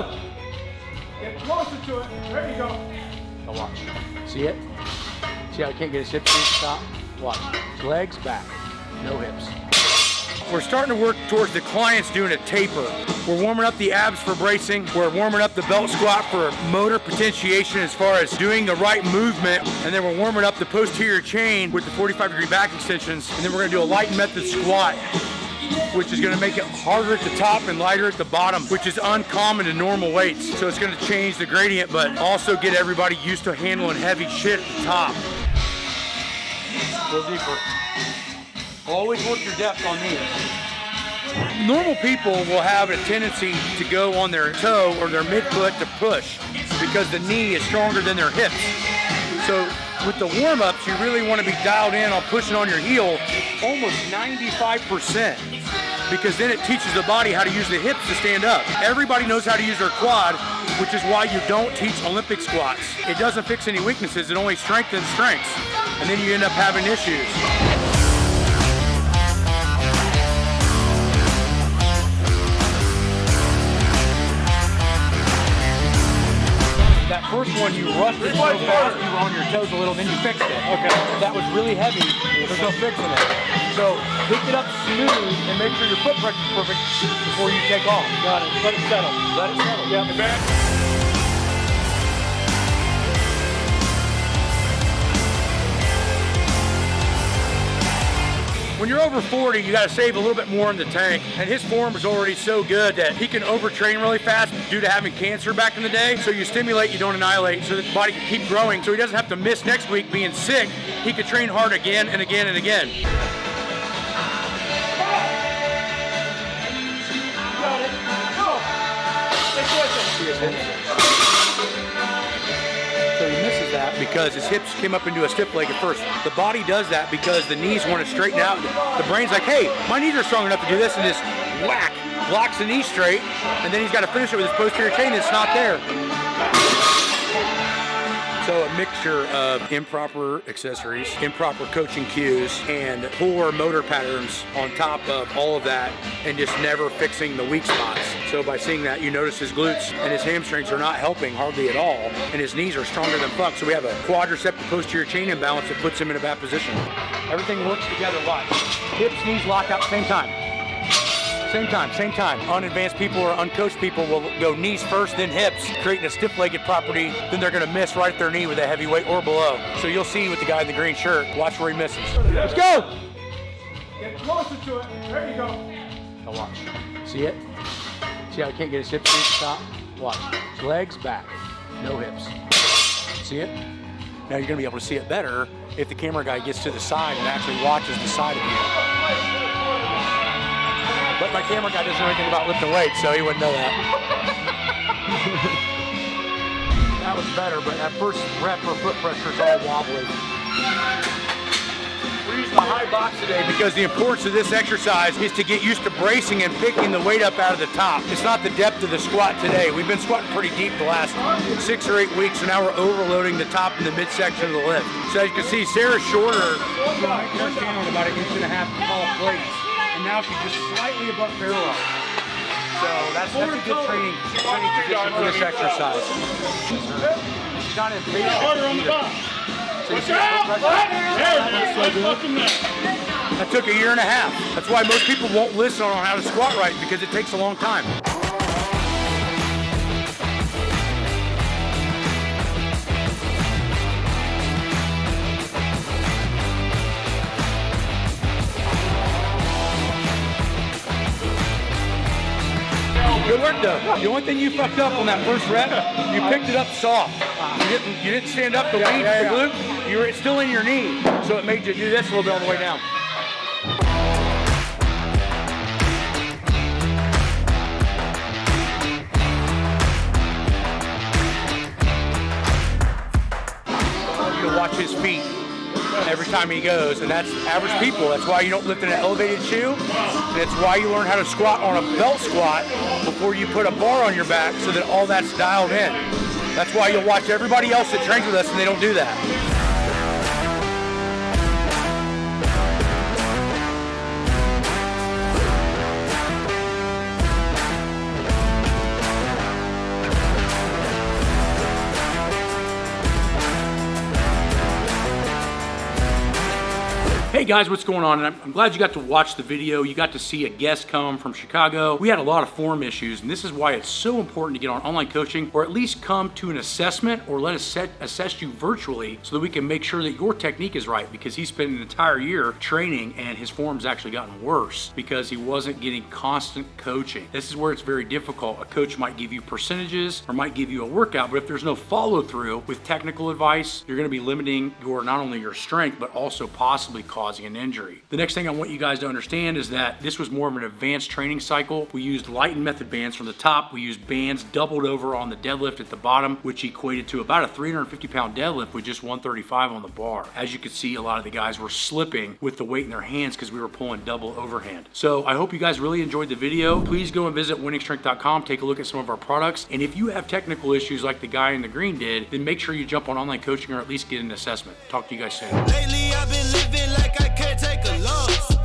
go. Get closer to it. There you go. Now watch. See it? See how I can't get his hips to the top? Watch. His legs back. No hips. We're starting to work towards the clients doing a taper. We're warming up the abs for bracing. We're warming up the belt squat for motor potentiation as far as doing the right movement. And then we're warming up the posterior chain with the 45-degree back extensions. And then we're gonna do a light method squat, which is gonna make it harder at the top and lighter at the bottom, which is uncommon to normal weights. So it's gonna change the gradient, but also get everybody used to handling heavy shit at the top. Go deeper. Always work your depth on these. Normal people will have a tendency to go on their toe or their midfoot to push because the knee is stronger than their hips. So with the warm-ups, you really want to be dialed in on pushing on your heel almost 95%, because then it teaches the body how to use the hips to stand up. Everybody knows how to use their quad, which is why you don't teach Olympic squats. It doesn't fix any weaknesses, it only strengthens strengths, and then you end up having issues. That first one, you rushed it so fast, you were on your toes a little, then you fixed it. Okay. That was really heavy, there's no fixing it. So pick it up smooth and make sure your foot pressure is perfect before you take off. Got it. Let it settle. Let it settle. Yeah. Back. When you're over 40, you gotta save a little bit more in the tank, and his form is already so good that he can overtrain really fast due to having cancer back in the day. So you stimulate, you don't annihilate, so that the body can keep growing, so he doesn't have to miss next week being sick. He can train hard again and again and again. Got it. Go. See his hips. So he misses that because his hips came up into a stiff leg at first. The body does that because the knees want to straighten out. The brain's like, hey, my knees are strong enough to do this, and this whack blocks the knee straight, and then he's got to finish it with his posterior chain, and it's not there. So a mixture of improper accessories, improper coaching cues, and poor motor patterns on top of all of that, and just never fixing the weak spots. So by seeing that, you notice his glutes and his hamstrings are not helping hardly at all, and his knees are stronger than fuck. So we have a quadricep to posterior chain imbalance that puts him in a bad position. Everything works together, watch. Hips, knees lock out at the same time. Same time, same time. Unadvanced people or uncoached people will go knees first, then hips, creating a stiff-legged property. Then they're gonna miss right at their knee with a heavy weight or below. So you'll see with the guy in the green shirt, watch where he misses. Let's go! Get closer to it. There you go. Now watch. See it? See how I can't get his hips to the top? Watch. His legs back, no hips. See it? Now you're gonna be able to see it better if the camera guy gets to the side and actually watches the side of you. But my camera guy doesn't know anything about lifting weights, so he wouldn't know that. That was better, but that first rep or foot pressure is all wobbly. We're using the high box today because the importance of this exercise is to get used to bracing and picking the weight up out of the top. It's not the depth of the squat today. We've been squatting pretty deep the last 6 or 8 weeks, so now we're overloading the top and the midsection of the lift. So as you can see, Sarah's shorter. She's on about 1.5 inches tall plates. And now she's just slightly above parallel. So that's a good training position for this exercise. She's not impatient either. So you see that took 1.5 years. That's why most people won't listen on how to squat right, because it takes a long time. Good work though. The only thing you fucked up on that first rep, you picked it up soft. You didn't stand up to lean the glute. You were still in your knee, so it made you do this a little bit on the way down. You watch his feet every time he goes, and that's average people. That's why you don't lift in an elevated shoe. That's why you learn how to squat on a belt squat before you put a bar on your back, so that all that's dialed in. That's why you'll watch everybody else that trains with us and they don't do that. Hey guys, what's going on? And I'm glad you got to watch the video. You got to see a guest come from Chicago. We had a lot of form issues, and this is why it's so important to get on online coaching, or at least come to an assessment, or let us assess you virtually so that we can make sure that your technique is right, because he spent an entire year training and his form's actually gotten worse because he wasn't getting constant coaching. This is where it's very difficult. A coach might give you percentages or might give you a workout, but if there's no follow through with technical advice, you're going to be limiting your not only your strength, but also possibly causing an injury. The next thing I want you guys to understand is that this was more of an advanced training cycle. We used light and method bands from the top. We used bands doubled over on the deadlift at the bottom, which equated to about a 350-pound deadlift with just 135 on the bar. As you can see, a lot of the guys were slipping with the weight in their hands because we were pulling double overhand. So I hope you guys really enjoyed the video. Please go and visit wenningstrength.com, take a look at some of our products. And if you have technical issues like the guy in the green did, then make sure you jump on online coaching or at least get an assessment. Talk to you guys soon. Lately I've been living like I can't take a loss.